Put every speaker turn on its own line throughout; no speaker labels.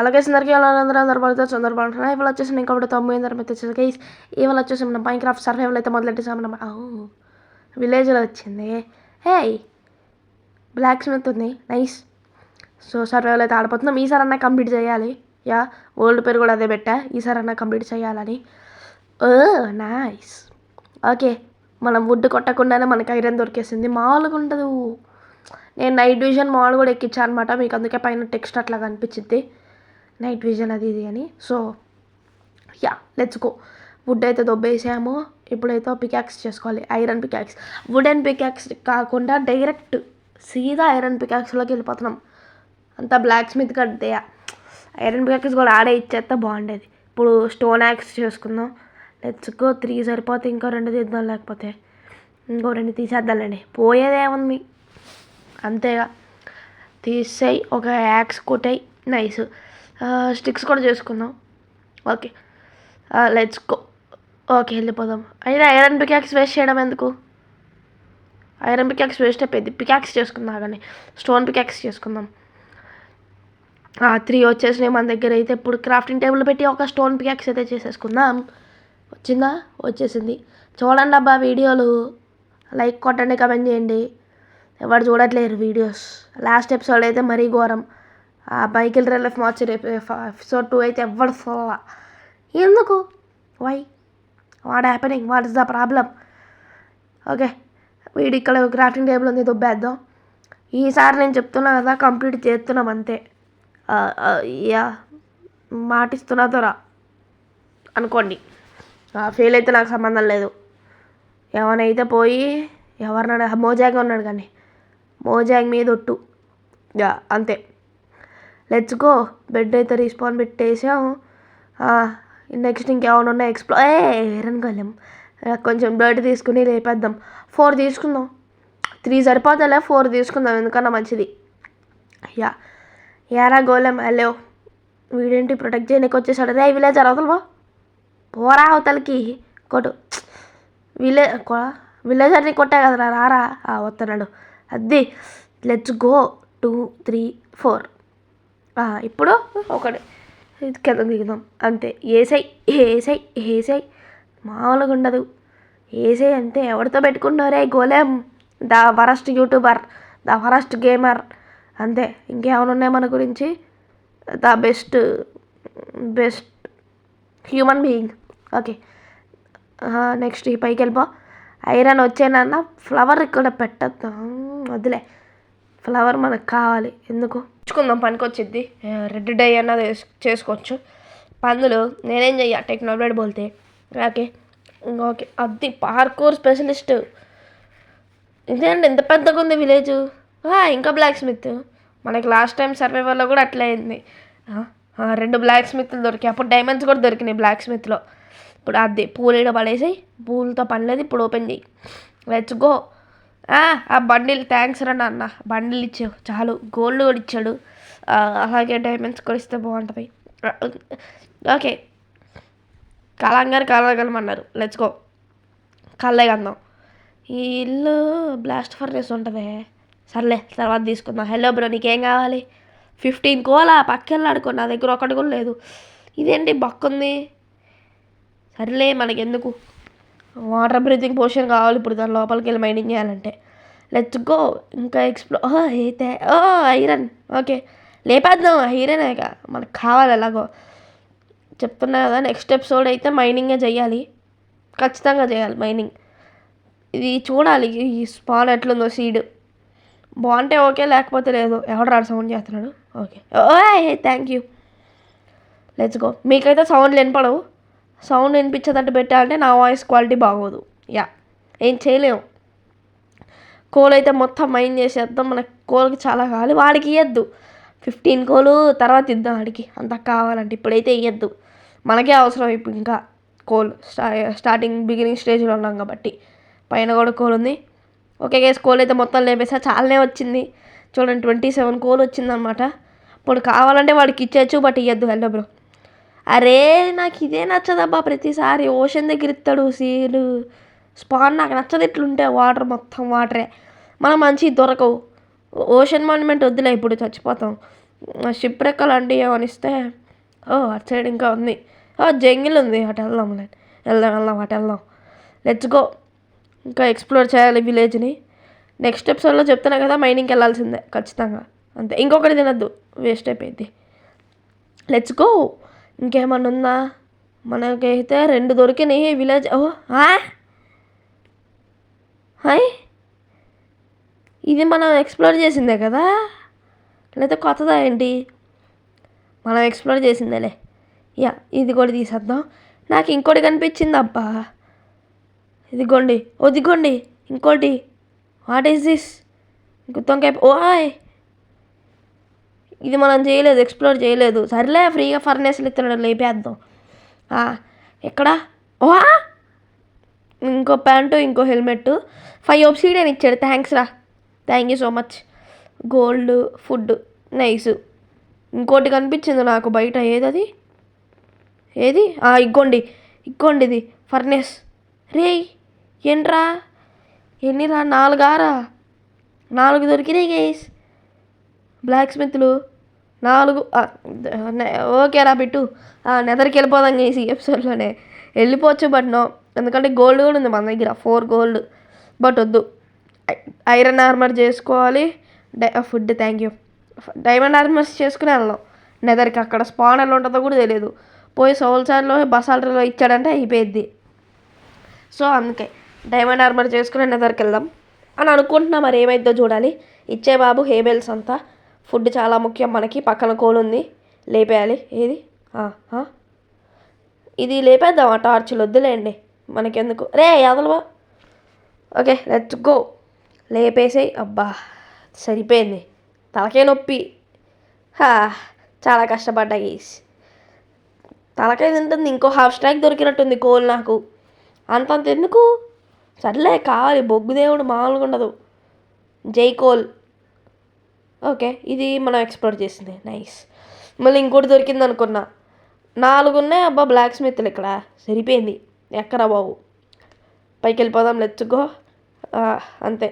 అలాగే అందరికీ అందరూ పడుతుంది సందర్భాలు ఇవాళ వచ్చేసి నేను కాబట్టి 9 తెచ్చేసి గైస్ ఇవాళ వచ్చేసి మనం మైన్క్రాఫ్ట్ సర్వైవల్ అయితే మొదలెట్టేసాం మనం విలేజ్లో వచ్చింది. హే బ్లాక్ స్మిత్ ఉంది, నైస్. సో సర్వైవల్ అయితే ఆడిపోతున్నాం. ఈసారి అన్నా కంప్లీట్ చేయాలి. ఓల్డ్ పేరు కూడా అదే పెట్టా, ఈసారి అన్నా కంప్లీట్ చేయాలని. నైస్. ఓకే, మనం వుడ్ కొట్టకుండానే మనకి ఐరన్ దొరికేసింది. మామూలుగా ఉండదు. నేను నైట్ విజన్ మాల్ కూడా ఎక్కించాను అనమాట, మీకు అందుకే పైన టెక్స్ట్ అట్లా కనిపించింది నైట్ విజన్ అది ఇది అని. So let's go. వుడ్ అయితే దొబ్బేసాము. ఇప్పుడైతే పికాక్స్ చేసుకోవాలి, ఐరన్ పికాక్స్. వుడెన్ పికాక్స్ కాకుండా డైరెక్ట్ సీదా ఐరన్ పికాక్స్లోకి వెళ్ళిపోతున్నాం. అంతా బ్లాక్ స్మిత్ కడితే ఐరన్ పికాక్స్ కూడా ఆడే ఇచ్చేస్తే బాగుండేది. ఇప్పుడు స్టోన్ యాక్స్ చేసుకుందాం. Let's go. 3 సరిపోతే ఇంకో 2 తీద్దాం, లేకపోతే ఇంకో 2 తీసేద్దాంలేండి, పోయేదేముంది అంతేగా. తీసేయి, ఒక యాక్స్ కొట్టాయి, నైస్. స్టిక్స్ కూడా చేసుకుందాం. Okay let's go. ఓకే వెళ్ళిపోదాం. అయినా ఐరన్ పికాక్స్ వేస్ట్ చేయడం ఎందుకు, ఐరన్ పికాక్స్ వేస్ట్ అయిపోయింది. పికాక్స్ చేసుకుందాం కానీ స్టోన్ పికాక్స్ చేసుకుందాం. 3 వచ్చేసినాయి మన దగ్గర అయితే. ఇప్పుడు క్రాఫ్టింగ్ టేబుల్ పెట్టి ఒక స్టోన్ పికాక్స్ అయితే చేసేసుకుందాం. వచ్చిందా? వచ్చేసింది. చూడండి అబ్బా వీడియోలు, లైక్ కొట్టండి, కమెంట్ చేయండి. ఎవరు చూడట్లేరు వీడియోస్. లాస్ట్ ఎపిసోడ్ అయితే మరీ ఘోరం. మైకిల్ రెల్ఎఫ్ మార్చి ఎపిసోడ్ 2 అయితే ఎవరు చూడాల. ఎందుకు? Why what happening, what is the problem? Okay, వీడి ఇక్కడ క్రాఫ్టింగ్ టేబుల్ ఉంది, దుబ్బేద్దాం. ఈసారి నేను చెప్తున్నా కదా, కంప్లీట్ చేస్తున్నాం అంతే. మాటిస్తున్నా దొరా అనుకోండి. ఫెయిల్ అయితే నాకు సంబంధం లేదు. ఎవరైతే పోయి ఎవరినైనా మోజాగా ఉన్నాడు కానీ మోజాగ్ మీద ఒట్టు అంతే. Let's go. బెడ్ అయితే రీస్పాన్ పెట్టేసాం. నెక్స్ట్ ఇంకేమైనా ఉన్నాయి ఐరన్ గోలెం. కొంచెం బ్లడ్ తీసుకుని లేపేద్దాం. 4 తీసుకుందాం. 3 సరిపోతలే, 4 తీసుకుందాం, ఎందుకన్నా మంచిది. యారా గోలెం హలో. వీడేంటి ప్రొటెక్ట్ చేయడానికి వచ్చేసాడు. రే విలేజర్ అవతల పోరా, అవతలకి కొట్టు. విలేజర్ని కొట్టే కదరా, రారా. వస్తున్నాడు అది. Let's go. 2 3 4. ఇప్పుడు ఒకటి కింద దిగుదాం అంతే. ఏసై మామూలుగా ఉండదు. ఏసై అంతే. ఎవరితో పెట్టుకున్నారే గోలెం, the worst YouTuber, the worst gamer అంతే. ఇంకేమైనా ఉన్నాయి మన గురించి? The best human being. Okay next ఈ పైకి వెళ్ళిపో. ఐరన్ వచ్చేనన్న ఫ్లవర్ ఇక్కడ పెట్టద్దాం, వదిలే. ఫ్లవర్ మనకు కావాలి, ఎందుకు ఉంచుకుందాం, పనికొచ్చిద్ది. రెడ్ డై అన్నది చేసుకోవచ్చు. పందులు నేనేం చెయ్య, టెక్నాలజీ బోల్తే. ఓకే అది పార్కూర్ స్పెషలిస్ట్. ఇదేంటి ఎంత పెద్దగా ఉంది విలేజ్. ఇంకా బ్లాక్ స్మిత్. మనకి లాస్ట్ టైం సర్వైవల్లో కూడా అట్లే అయింది. 2 బ్లాక్ స్మిత్లు దొరికాయి. అప్పుడు డైమండ్స్ కూడా దొరికినాయి బ్లాక్ స్మిత్లో. ఇప్పుడు అది పూలు పడేసి, పూలతో పని లేదు. ఇప్పుడు ఓపెన్ చేయి. Let's go. ఆ బండిల్ థ్యాంక్స్ రా నాన్న, బండిల్ ఇచ్చావు చాలు. గోల్డ్ కూడా ఇచ్చాడు, అలాగే డైమండ్స్ కూడా ఇస్తే బాగుంటుంది. ఓకే కలగలమన్నారు. Let's go. కళ్ళే కందాం. ఈ ఇల్లు బ్లాస్ట్ ఫర్నేస్ ఉంటుంది, సర్లే తర్వాత తీసుకుందాం. హలో బ్రో, నీకేం కావాలి? 15 కోలా పక్కన ఆడుకో, నా దగ్గర ఒకటి కూడా లేదు. ఇదేంటి బక్కుంది? సర్లే మనకెందుకు. వాటర్ బ్రీతింగ్ పోషన్ కావాలి ఇప్పుడు, దాని లోపలికి వెళ్ళి మైనింగ్ చేయాలంటే. Let's go. ఇంకా అయితే ఐరన్. ఓకే లేపేద్దాం. ఐరన్ మనకు కావాలి ఎలాగో. చెప్తున్నా కదా, నెక్స్ట్ ఎపిసోడ్ అయితే మైనింగే చేయాలి, ఖచ్చితంగా చేయాలి మైనింగ్. ఇది చూడాలి ఈ స్పాన్ ఎట్లుందో. సీడ్ బాగుంటే ఓకే, లేకపోతే లేదు. ఎవడు రాడు సౌండ్ చేస్తున్నాడు. Okay thank you. Let's go. మీకైతే సౌండ్లు వినపడవు, సౌండ్ వినిపించేటట్టు పెట్టాలంటే నా వాయిస్ క్వాలిటీ బాగోదు. ఏం చేయలేము. కోల్ అయితే మొత్తం మైన్ చేసేద్దాం. మనకి కోల్కి చాలా కావాలి, వాడికి ఇవ్వద్దు. 15 కోలు తర్వాత ఇద్దాం వాడికి, అంత కావాలంటే. ఇప్పుడైతే ఇవ్వద్దు, మనకే అవసరం ఇప్పుడు. ఇంకా కోల్ స్టార్టింగ్ బిగినింగ్ స్టేజ్లో ఉన్నాం కాబట్టి. పైన కూడా కోల్ ఉంది. ఓకే గైస్, కోల్ అయితే మొత్తం లేపేసా, చాలానే వచ్చింది. చూడండి 27 కోల్ వచ్చిందనమాట. ఇప్పుడు కావాలంటే వాడికి ఇచ్చేయచ్చు, బట్ ఇవ్వద్దు. Hello bro. అరే నాకు ఇదే నచ్చదబ్బా, ప్రతిసారి ఓషన్ దగ్గర ఇస్తాడు సీలు స్పాన్. నాకు నచ్చదు ఇట్లుంటే, వాటర్ మొత్తం వాటరే. మనం మంచి దొరకవు. ఓషన్ మాన్యుమెంట్ వద్దులే, ఇప్పుడు చచ్చిపోతాం. షిప్ రెక్క లాంటివి ఏమని ఇస్తే అటు సైడ్ ఇంకా ఉంది. జంగిల్ ఉంది, అటు వెళ్దాంలే. వెళ్దాం అటు వెళ్దాం. Let's go. ఇంకా ఎక్స్ప్లోర్ చేయాలి విలేజ్ని. నెక్స్ట్ ఎపిసోడ్లో చెప్తున్నా కదా, మైనింగ్కి వెళ్ళాల్సిందే ఖచ్చితంగా. అంతే, ఇంకొకటి తినద్దు, వేస్ట్ అయిపోయింది. Let's go. ఇంకేమన్నా ఉందా? మనకైతే 2 దొరికినాయి విలేజ్. హాయ్, ఇది మనం ఎక్స్ప్లోర్ చేసిందే కదా, లేదా కొత్తదా ఏంటి? మనం ఎక్స్ప్లోర్ చేసిందేలే. ఇది కూడా తీసేద్దాం. నాకు ఇంకోటి కనిపించింది అబ్బా. ఇదిగోండి ఇంకోటి. What is this? గుత్తొంకాయ. ఇది మనం చేయలేదు, ఎక్స్ప్లోర్ చేయలేదు. సర్లే, ఫ్రీగా ఫర్నేస్లు ఇస్తున్నాడు, లేపేద్దాం. ఎక్కడ? ఇంకో ప్యాంటు, ఇంకో హెల్మెట్, 5 ఒబ్సిడియన్ ఇచ్చాడు. థ్యాంక్స్ రా, thank you so much. Gold, food, nice. ఇంకోటి కనిపించింది నాకు బయట. ఏది? ఇగ్గోండి ఇది ఫర్నేస్. ఏంట్రా, ఎన్నిరా? 4 దొరికినాయి గైస్. బ్లాక్ స్మిత్లు 4. ఓకేరా బిట్టు. నెదర్కి వెళ్ళిపోదాం గైస్ ఈ ఎపిసోడ్లోనే. వెళ్ళిపోవచ్చు, బట్ నో, ఎందుకంటే గోల్డ్ కూడా ఉంది మన దగ్గర, 4 గోల్డ్. బట్ వద్దు, ఐరన్ ఆర్మర్ చేసుకోవాలి. Food, thank you. Diamond armours చేసుకుని వెళ్దాం నెదర్కి. అక్కడ స్పాన్ ఎలా ఉంటుందో కూడా తెలియదు. పోయి సోల్సాన్లో బసాల్టర్లో ఇచ్చాడంటే అయిపోయిద్ది. సో అందుకే డైమండ్ ఆర్మర్ చేసుకుని నెదర్కి వెళ్దాం అని అనుకుంటున్నా. మరి ఏమైద్దో చూడాలి. ఇచ్చే బాబు హేబెల్స్ అంతా. ఫుడ్ చాలా ముఖ్యం మనకి. పక్కన కోల్ ఉంది, లేపేయాలి. ఏది? ఇది లేపేద్దాం. ఆ టార్చ్లు వద్దులేండి మనకెందుకు. అదలవా. Okay, let's go. లేపేసాయి. అబ్బా, సరిపోయింది. తలకే నొప్పి. చాలా కష్టపడ్డా గీస్. తలకాయ తింటుంది. ఇంకో హాఫ్ స్ట్రైక్ దొరికినట్టుంది కోల్ నాకు. అంతంత ఎందుకు? సర్లే, కావాలి. బొగ్గు దేవుడు మామూలుగా ఉండదు. జై కోల్. ఓకే, ఇది మనం ఎక్స్ప్లోర్ చేసింది. నైస్. మళ్ళీ ఇంకోటి దొరికింది అనుకున్నా. 4 ఉన్నాయి అబ్బా బ్లాక్ స్మిత్లు ఇక్కడ. సరిపోయింది. ఎక్కరా బాబు, పైకి వెళ్ళిపోదాం. Let's go. అంతే.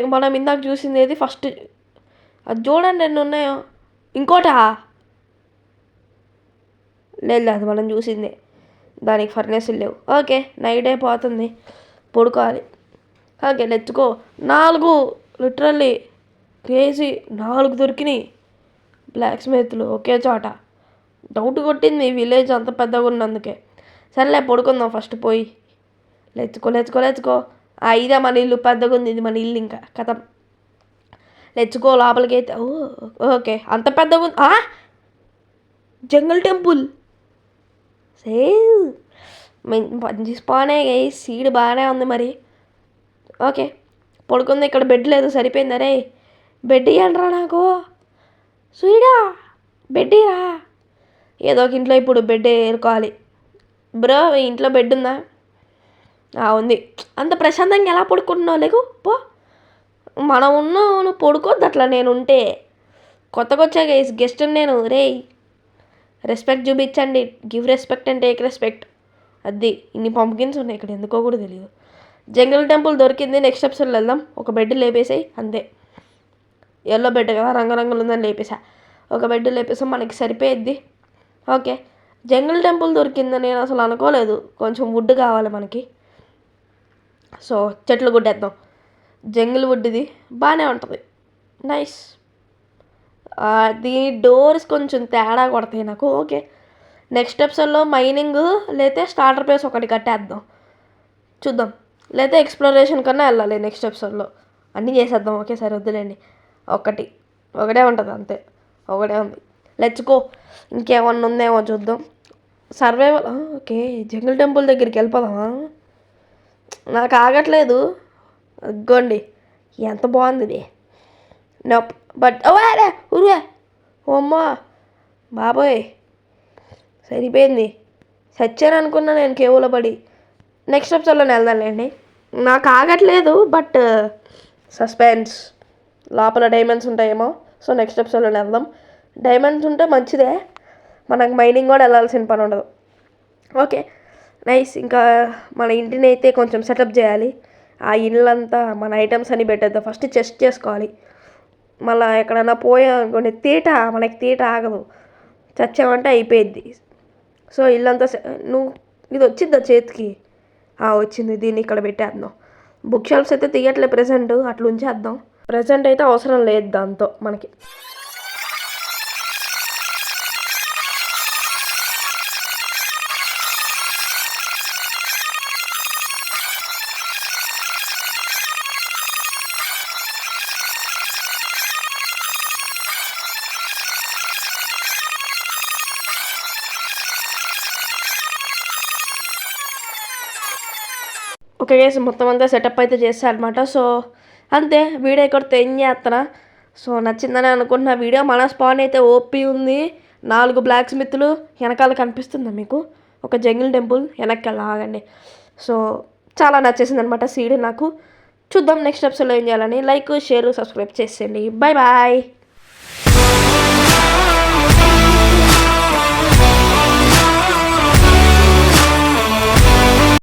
మనం ఇందాక చూసింది ఏది? ఫస్ట్ అది చూడండి ఎన్ని ఉన్నాయో. ఇంకోటా? లేదు, అది మనం చూసిందే. దానికి ఫర్నేసులు లేవు. ఓకే, నైట్ అయిపోతుంది, పడుకోవాలి. Okay, let's go. 4 literally crazy. 4 దొరికినాయి బ్లాక్ స్మిత్లు ఒకే చోట. డౌట్ కొట్టింది విలేజ్ అంత పెద్దగా ఉన్నందుకే. సర్లే, పడుకుందాం ఫస్ట్ పోయి. Let's go. ఇదే మన ఇల్లు. పెద్దగా ఉంది ఇది మన ఇల్లు. ఇంకా కథ. లెట్స్ గో లోపలికి అయితే. ఓకే, అంత పెద్దగా ఉంది. జంగల్ టెంపుల్. మంచి స్పానే గైస్. సీడ్ బాగానే ఉంది మరి. ఓకే, పడుకుంది. ఇక్కడ బెడ్ లేదు, సరిపోయింది. అరే, బెడ్ ఇవ్వండిరా నాకు. సూడా, బెడ్ ఇరా. ఏదో ఒక ఇంట్లో ఇప్పుడు బెడ్ ఏరుకోవాలి. బ్రో, ఇంట్లో బెడ్ ఉందా? ఉంది. అంత ప్రశాంతంగా ఎలా పడుకుంటున్నావు? లేకు పో. మనం నువ్వు పడుకోద్దు అట్లా. నేను ఉంటే కొత్తగా వచ్చా గైస్, గెస్ట్ నేను. రెస్పెక్ట్ చూపించండి. Give respect and take respect. అది ఇన్ని పంప్కిన్స్ ఉన్నాయి ఇక్కడ, ఎందుకో కూడా తెలియదు. జంగల్ టెంపుల్ దొరికింది. నెక్స్ట్ ఎపిసోడ్లో వెళ్దాం. ఒక బెడ్ లేపేసాయి అంతే. ఎల్లో బెడ్ కదా, రంగురంగులు ఉందని లేపేసా. ఒక బెడ్ లేపేసాం, మనకి సరిపోయిద్ది. ఓకే, జంగల్ టెంపుల్ దొరికిందని నేను అసలు అనుకోలేదు. కొంచెం వుడ్ కావాలి మనకి. సో చెట్లు గుడ్డేద్దాం. జంగిల్ వుడ్ ఇది బాగానే ఉంటుంది. నైస్. దీని డోర్స్ కొంచెం తేడా కొడతాయి నాకు. ఓకే, నెక్స్ట్ ఎపిసోడ్లో మైనింగ్ లేతే స్టార్టర్ ప్లేస్ ఒకటి కట్టేద్దాం. చూద్దాం. లేతే ఎక్స్ప్లోరేషన్ కన్నా వెళ్ళాలి నెక్స్ట్ ఎపిసోడ్లో. అన్నీ చేసేద్దాం. ఓకే, సరే వద్దులేండి. ఒకటే ఉంటుంది అంతే. ఒకటే ఉంది. Let's go. ఇంకేమన్నా ఉందేమో చూద్దాం. సర్వైవల్. ఓకే, జంగల్ టెంపుల్ దగ్గరికి వెళ్ళిపోదామా? నాకు ఆగట్లేదు. అగ్గోండి, ఎంత బాగుంది ఇది. నొప్. బట్ ఉరువే. ఓమ్మా బాబోయ్, సరిపోయింది. సచ్చాను అనుకున్నా నేను కేవులో పడి. నెక్స్ట్ ఎపిసోడ్లో వెళ్దాంలేండి. నాకు ఆగట్లేదు, బట్ సస్పెన్స్. లోపల డైమండ్స్ ఉంటాయేమో. సో నెక్స్ట్ ఎపిసోడ్లో వెళ్దాం. డైమండ్స్ ఉంటే మంచిదే, మనకు మైనింగ్ కూడా వెళ్ళాల్సిన పని ఉండదు. Okay, nice. ఇంకా మన ఇంటిని అయితే కొంచెం సెటప్ చేయాలి. ఆ ఇల్లంతా మన ఐటమ్స్ అన్నీ పెట్టేద్దాం. ఫస్ట్ చెస్ట్ చేసుకోవాలి. మళ్ళీ ఎక్కడైనా పోయాం అనుకోండి మనకి తీట ఆగదు, చచ్చామంటే అయిపోయిద్ది. సో ఇల్లంతా నువ్వు ఇది వచ్చిద్దా చేతికి? వచ్చింది. దీన్ని ఇక్కడ పెట్టేద్దాం. బుక్ షెల్ఫ్స్ అయితే తీయట్లే ప్రెజెంట్, అట్లా ఉంచేద్దాం. ప్రెజెంట్ అయితే అవసరం లేదు దాంతో మనకి. ఓకే గైస్, మొత్తం అంతా సెటప్ అయితే చేస్తాను అనమాట. సో అంతే, వీడియో కొడితే ఏం చేస్తున్నా. సో నచ్చిందని అనుకుంటున్న వీడియో. మన స్పాన్ అయితే ఓపీ ఉంది. 4 బ్లాక్ స్మిత్లు వెనకాల కనిపిస్తుందా మీకు? ఒక జంగిల్ టెంపుల్ వెనక్కి ఆగండి. సో చాలా నచ్చేసింది అనమాట సీడీ నాకు. చూద్దాం నెక్స్ట్ ఎపిసోడ్లో ఏం చేయాలని. లైక్, షేర్, సబ్స్క్రైబ్ చేసేయండి. Bye bye.